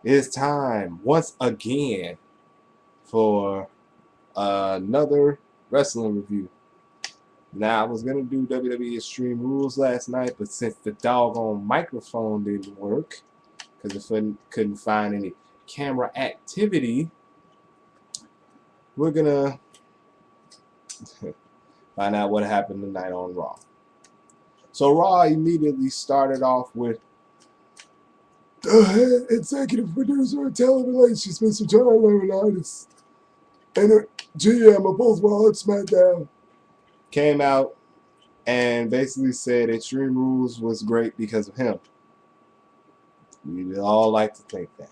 it's time once again for another wrestling review. Now, I was going to do WWE Extreme Rules last night, but since the doggone microphone didn't work, because it couldn't find any camera activity, we're going to find out what happened tonight on Raw. So Raw immediately started off with the head executive producer of television, Mr. John Laurinaitis, and the GM of both Raw and SmackDown came out and basically said Extreme Rules was great because of him. We would all like to think that.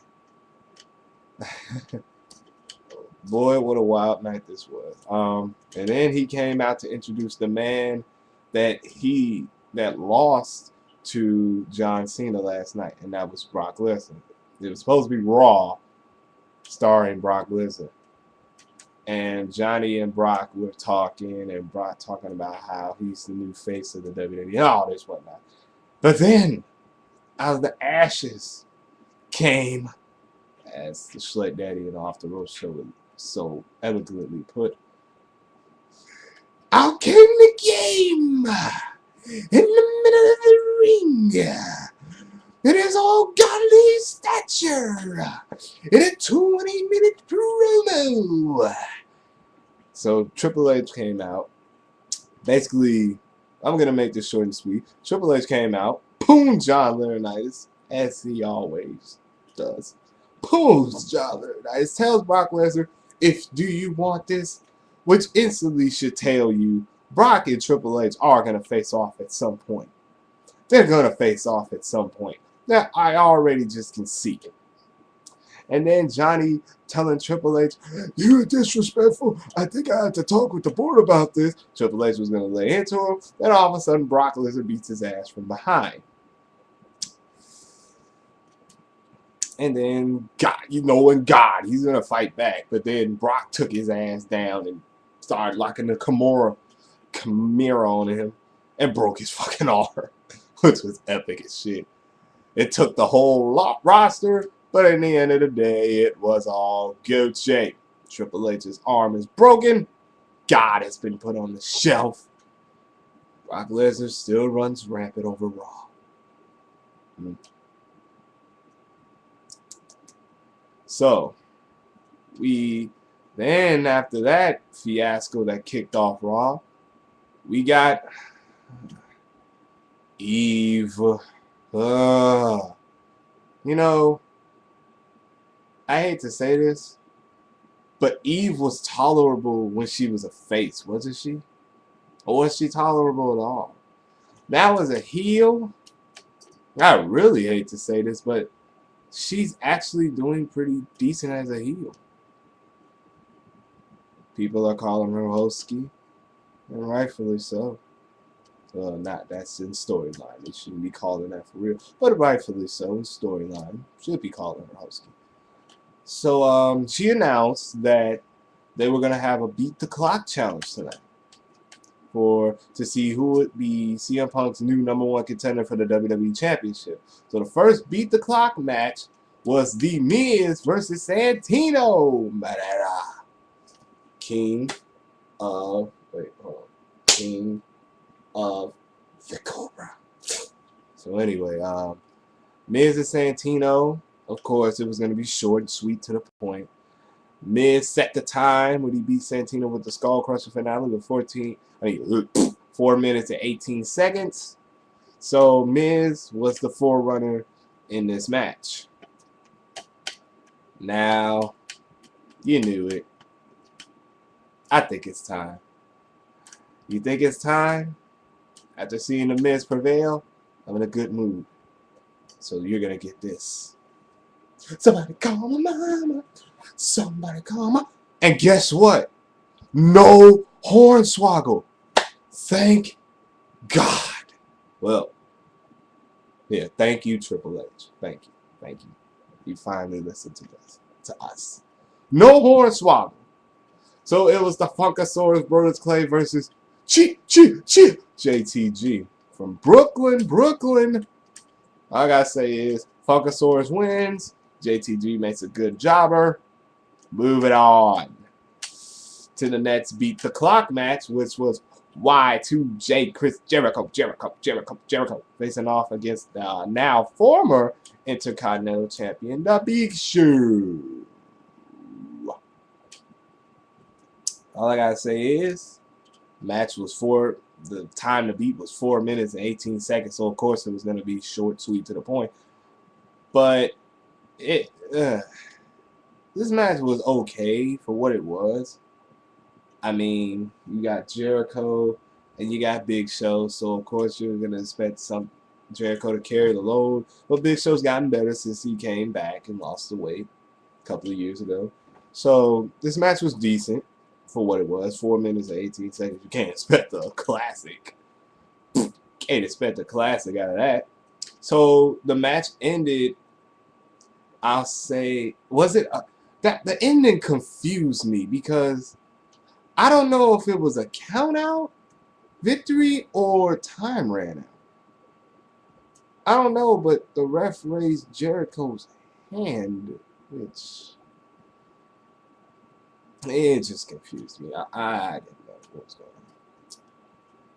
Boy, what a wild night this was. And then he came out to introduce the man that lost to John Cena last night, and that was Brock Lesnar. It was supposed to be Raw, starring Brock Lesnar. And Johnny and Brock were talking, and Brock talking about how he's the new face of the WWE and all this whatnot. But then, out of the ashes came, as the Schleck Daddy and Off the Road show so elegantly put, out came the game in the middle of the ring. It is all godly stature in a 20-minute promo. So Triple H came out. Basically, I'm going to make this short and sweet. Triple H came out, boom, John Laurinaitis, as he always does. Pulls John Laurinaitis, tells Brock Lesnar, do you want this? Which instantly should tell you Brock and Triple H are going to face off at some point. They're going to face off at some point. Now, I already just can see it. And then Johnny telling Triple H, you're disrespectful. I think I have to talk with the board about this. Triple H was going to lay into him. Then all of a sudden, Brock Lesnar beats his ass from behind. And then, God, he's going to fight back. But then Brock took his ass down and started locking the Kimura on him and broke his fucking arm, which was epic as shit. It took the whole roster, but in the end of the day, it was all good shape. Triple H's arm is broken. God has been put on the shelf. Brock Lesnar still runs rampant over Raw. So, then after that fiasco that kicked off Raw, we got Eve. You know, I hate to say this, but Eve was tolerable when she was a face, wasn't she? Or was she tolerable at all? That was a heel. I really hate to say this, but she's actually doing pretty decent as a heel. People are calling her Hosky, and rightfully so. Well, that's in storyline. They shouldn't be calling that for real. But rightfully so, in storyline. Should be calling her Hosky. So, she announced that they were going to have a Beat the Clock challenge tonight. To see who would be CM Punk's new #1 contender for the WWE Championship. So the first Beat the Clock match was The Miz versus Santino Marella. King of the Cobra. So anyway, Miz and Santino, of course, it was going to be short and sweet to the point. Miz set the time when he beat Santino with the Skull Crusher finale with 4 minutes and 18 seconds. So Miz was the forerunner in this match. Now, you knew it. I think it's time. You think it's time? After seeing the Miz prevail, I'm in a good mood. So you're going to get this. Somebody call my mama. Somebody call my... And guess what? No Hornswoggle. Thank God. Well, yeah, thank you, Triple H. Thank you. Thank you. You finally listened to us. No Hornswoggle. So it was the Funkasaurus Brothers Clay versus JTG from Brooklyn. All I gotta say is Funkasaurus wins. JTG makes a good jobber. Moving on to the next Beat the Clock match, which was Y2J Chris Jericho facing off against the now former Intercontinental Champion, The Big Show. All I gotta say is, match was the time to beat was 4 minutes and 18 seconds, so of course it was gonna be short, sweet, to the point. But this match was okay for what it was. I mean, you got Jericho and you got Big Show, so of course you're gonna expect Jericho to carry the load. But Big Show's gotten better since he came back and lost the weight a couple of years ago. So this match was decent for what it was. 4 minutes and 18 seconds. You can't expect a classic. Can't expect a classic out of that. So the match ended. I'll say, was it that the ending confused me because I don't know if it was a count out victory or time ran out. I don't know, but the ref raised Jericho's hand, which it just confused me. I didn't know what was going on.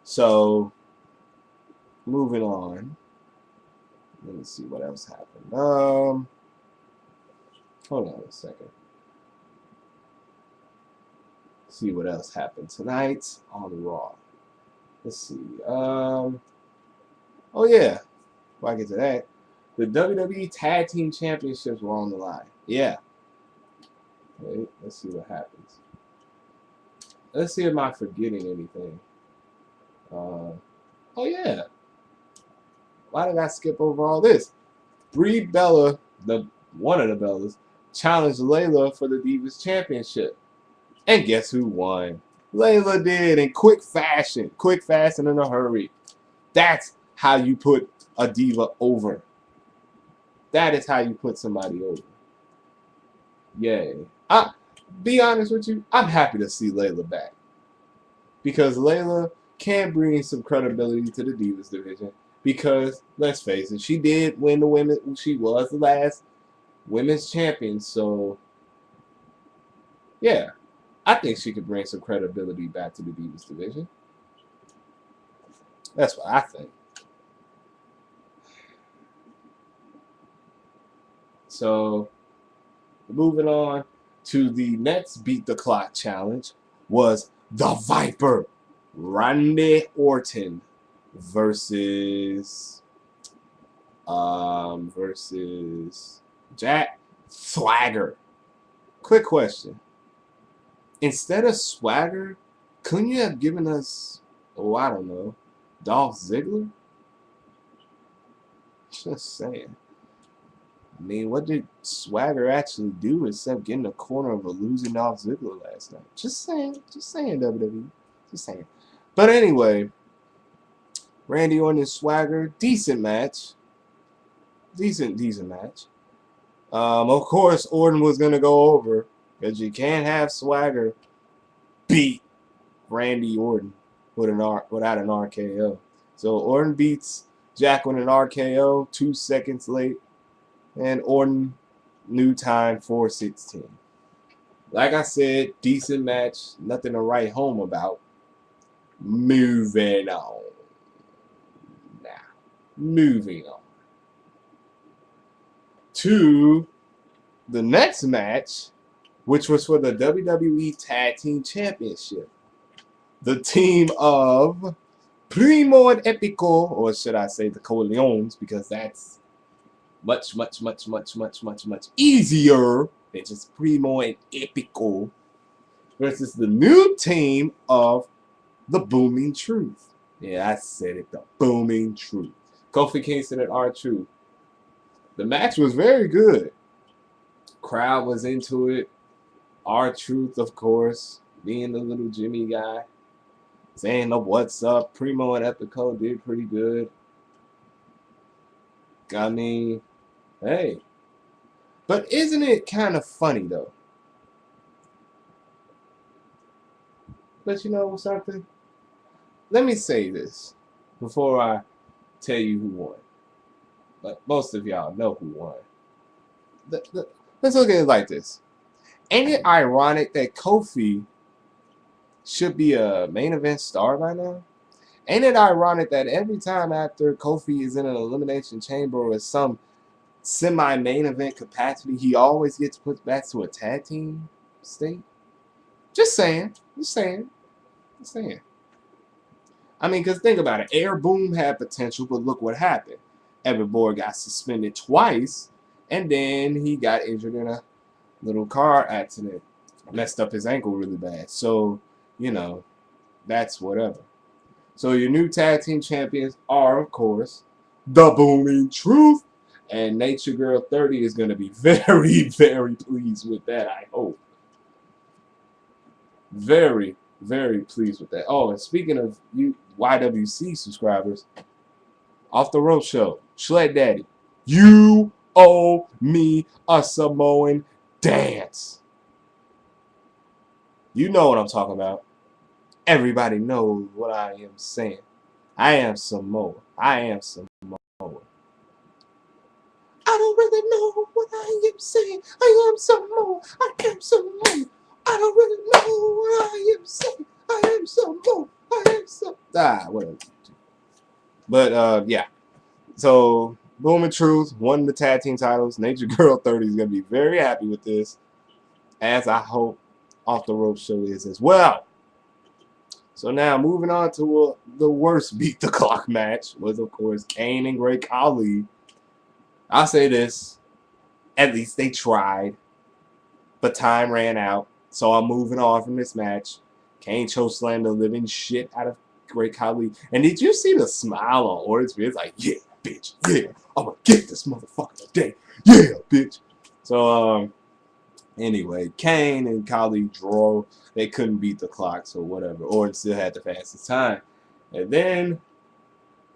So, moving on. Let me see what else happened. Hold on a second. See what else happened tonight on Raw. Let's see. Oh yeah. Before I get to that, the WWE Tag Team Championships were on the line. Yeah. Wait, let's see what happens. Let's see if I'm forgetting anything. Oh yeah. Why did I skip over all this? Brie Bella, one of the Bellas, challenged Layla for the Divas Championship. And guess who won? Layla did in quick fashion. Quick, fast, and in a hurry. That's how you put a diva over. That is how you put somebody over. Yay. Be honest with you, I'm happy to see Layla back. Because Layla can bring some credibility to the Divas division. Because, let's face it, she did win the women. She was the last women's champion. So, yeah. I think she could bring some credibility back to the Divas division. That's what I think. So, moving on to the next Beat the Clock challenge was the Viper, Randy Orton versus Jack Swagger. Quick question. Instead of Swagger, couldn't you have given us, I don't know, Dolph Ziggler? Just saying. I mean, what did Swagger actually do except get in the corner of a losing Dolph Ziggler last night? Just saying, WWE. Just saying. But anyway, Randy Orton and Swagger, decent match. Decent match. Of course, Orton was going to go over because you can't have Swagger beat Randy Orton without an RKO. So Orton beats Jack with an RKO 2 seconds late. And Orton, new time, 4:16. Like I said, decent match. Nothing to write home about. Moving on. Now, moving on to the next match, which was for the WWE Tag Team Championship. The team of Primo and Epico, or should I say the Corleones, because that's much easier than just Primo and Epico, versus the new team of the Booming Truth. Yeah, I said it, the Booming Truth. Kofi Kingston and R-Truth. The match was very good. Crowd was into it. R-Truth, of course, being the little Jimmy guy, saying the what's up. Primo and Epico did pretty good. I mean, hey. But isn't it kind of funny, though? But you know something? Let me say this before I tell you who won. But most of y'all know who won. let's look at it like this. Ain't it ironic that Kofi should be a main event star by now? Ain't it ironic that every time after Kofi is in an elimination chamber or some semi-main event capacity, he always gets put back to a tag team state? Just saying. Just saying. Just saying. I mean, because think about it. Air Boom had potential, but look what happened. Evan Bourne got suspended twice, and then he got injured in a little car accident. Messed up his ankle really bad. So, you know, that's whatever. So your new tag team champions are, of course, the Booming Truth. And Nature Girl 30 is going to be very, very pleased with that, I hope. Very, very pleased with that. Oh, and speaking of you YWC subscribers, Off the Rope Show, Shred Daddy, you owe me a Samoan dance. You know what I'm talking about. Everybody knows what I am saying. I am Samoa. I am Samoa. I don't really know what I am saying. I am Samoa. I am Samoa. I don't really know what I am saying. I am Samoa. I am Samoa. Whatever. But yeah. So Boom and Truth won the tag team titles. Nature Girl 30 is gonna be very happy with this, as I hope Off the Rope Show is as well. So now moving on to the worst beat the clock match was of course Kane and Great Khali. I'll say this, at least they tried, but time ran out. So I'm moving on from this match. Kane chokeslammed the living shit out of Great Khali. And did you see the smile on Orton's face? Like, yeah, bitch, yeah, I'm gonna get this motherfucker today. Yeah, bitch. So anyway, Kane and Khali drove. They couldn't beat the clock, so whatever. Orton still had the fastest time. And then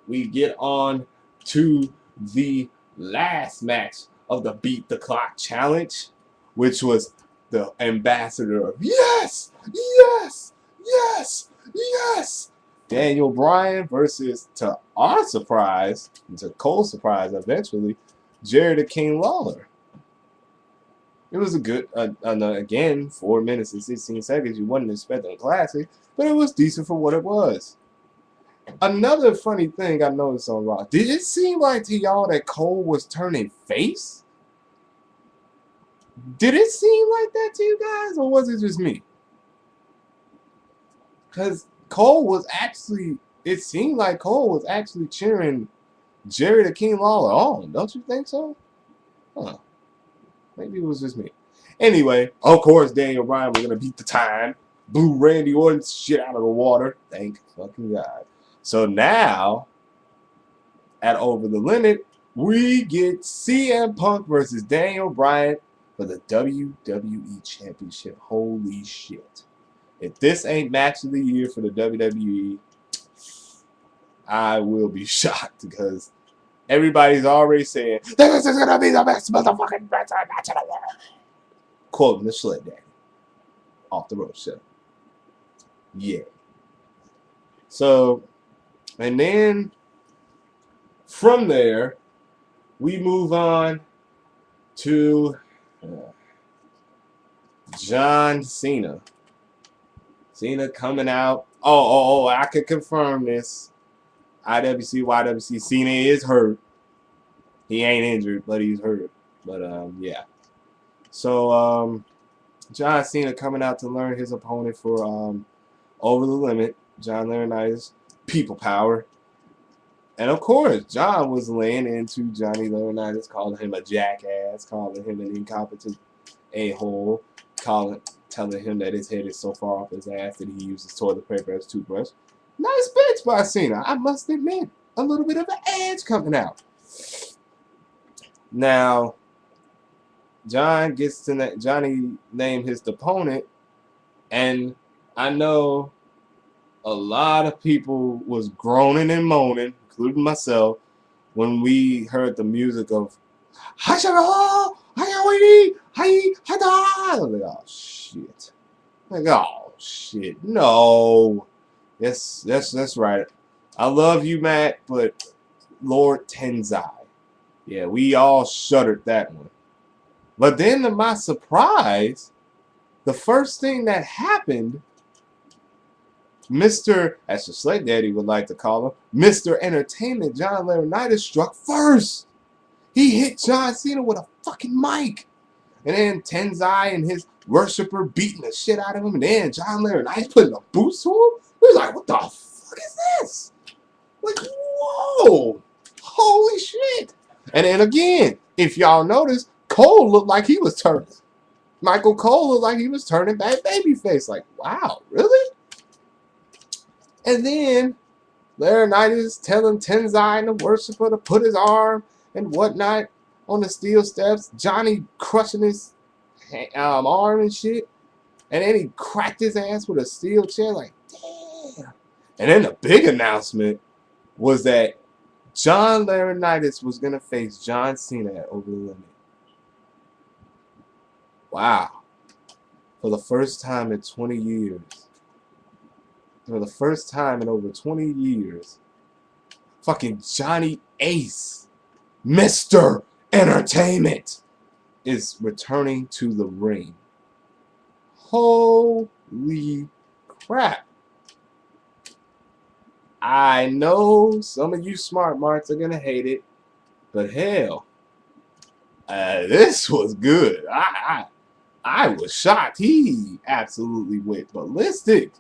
we get on to the last match of the Beat the Clock Challenge, which was the ambassador of yes, yes, yes, yes, Daniel Bryan versus, to our surprise, and to Cole's surprise eventually, Jerry the King Lawler. It was a good, again, 4 minutes and 16 seconds. You wouldn't expect a classic, but it was decent for what it was. Another funny thing I noticed on Raw, did it seem like to y'all that Cole was turning face? Did it seem like that to you guys, or was it just me? Because Cole was actually, it seemed like Cole was actually cheering Jerry the King Lawler on. Don't you think so? Huh. Maybe it was just me. Anyway, of course, Daniel Bryan was going to beat the time. Blew Randy Orton's shit out of the water. Thank fucking God. So now, at Over the Limit, we get CM Punk versus Daniel Bryan for the WWE Championship. Holy shit. If this ain't match of the year for the WWE, I will be shocked because everybody's already saying, this is going to be the best motherfucking match of the world. Quoting the Shred Daddy. Off the Road Show. Yeah. So, and then from there, we move on to John Cena. Cena coming out. Oh, I can confirm this. IWC, YWC, Cena is hurt. He ain't injured, but he's hurt. But, yeah. So, John Cena coming out to learn his opponent for Over the Limit. John Laurinaitis, People Power. And of course, John was laying into Johnny Laurinaitis, calling him a jackass, calling him an incompetent a-hole, telling him that his head is so far off his ass that he uses toilet paper as toothbrush. Nice bitch by Cena, I must admit. A little bit of an edge coming out. Now, John gets to Johnny name his opponent, and I know a lot of people was groaning and moaning, including myself, when we heard the music of oh shit. Like, oh shit. No. Yes, that's right. I love you, Matt, but Lord Tenzai. Yeah, we all shuddered that one. But then to my surprise, the first thing that happened, Mr. as the Slate Daddy would like to call him, Mr. Entertainment John Laurinaitis struck first. He hit John Cena with a fucking mic. And then Tenzai and his worshiper beating the shit out of him. And then John Laurinaitis putting a boost to him. We was like, what the fuck is this? Like, whoa. Holy shit. And then again, if y'all notice, Cole looked like he was turning. Michael Cole looked like he was turning back babyface. Like, wow, really? And then Laurinaitis telling Tenzai and the worshiper to put his arm and whatnot on the steel steps. Johnny crushing his arm and shit. And then he cracked his ass with a steel chair. Like, damn. And then the big announcement was that John Laurinaitis was going to face John Cena at Over the Limit. Wow. For the first time in 20 years. For the first time in over 20 years. Fucking Johnny Ace, Mr. Entertainment, is returning to the ring. Holy crap. I know some of you smart marks are going to hate it, but hell, this was good. I was shocked. He absolutely went ballistic.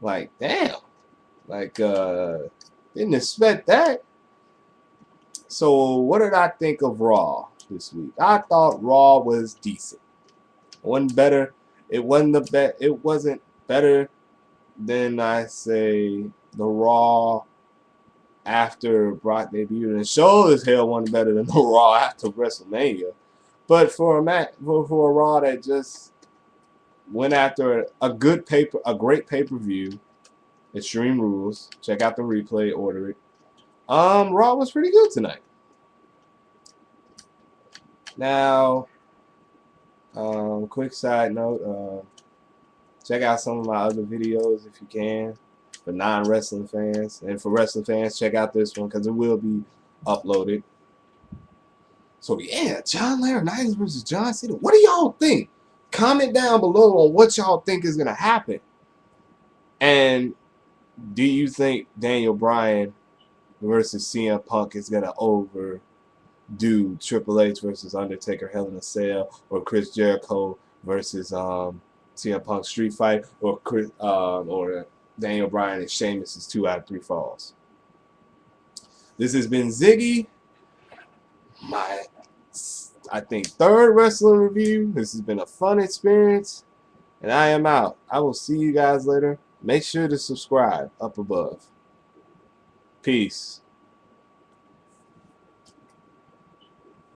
Like, damn. Like, didn't expect that. So, what did I think of Raw this week? I thought Raw was decent. It wasn't better. It wasn't better than, I say, the Raw after Brock debuted, and sure as hell wasn't better than the Raw after WrestleMania. But for a Raw that just went after a great pay-per-view, Extreme Rules. Check out the replay, order it. Raw was pretty good tonight. Now, quick side note, check out some of my other videos if you can, for non-wrestling fans. And for wrestling fans, check out this one because it will be uploaded. So yeah, John Laurinaitis versus John Cena. What do y'all think? Comment down below on what y'all think is going to happen. And do you think Daniel Bryan versus CM Punk is going to overdo Triple H versus Undertaker Hell in a Cell, or Chris Jericho versus CM Punk Street Fight, or Daniel Bryan and Sheamus' 2 out of 3 falls? This has been Ziggy. My, I think, 3rd wrestling review. This has been a fun experience, and I am out. I will see you guys later. Make sure to subscribe up above. Peace.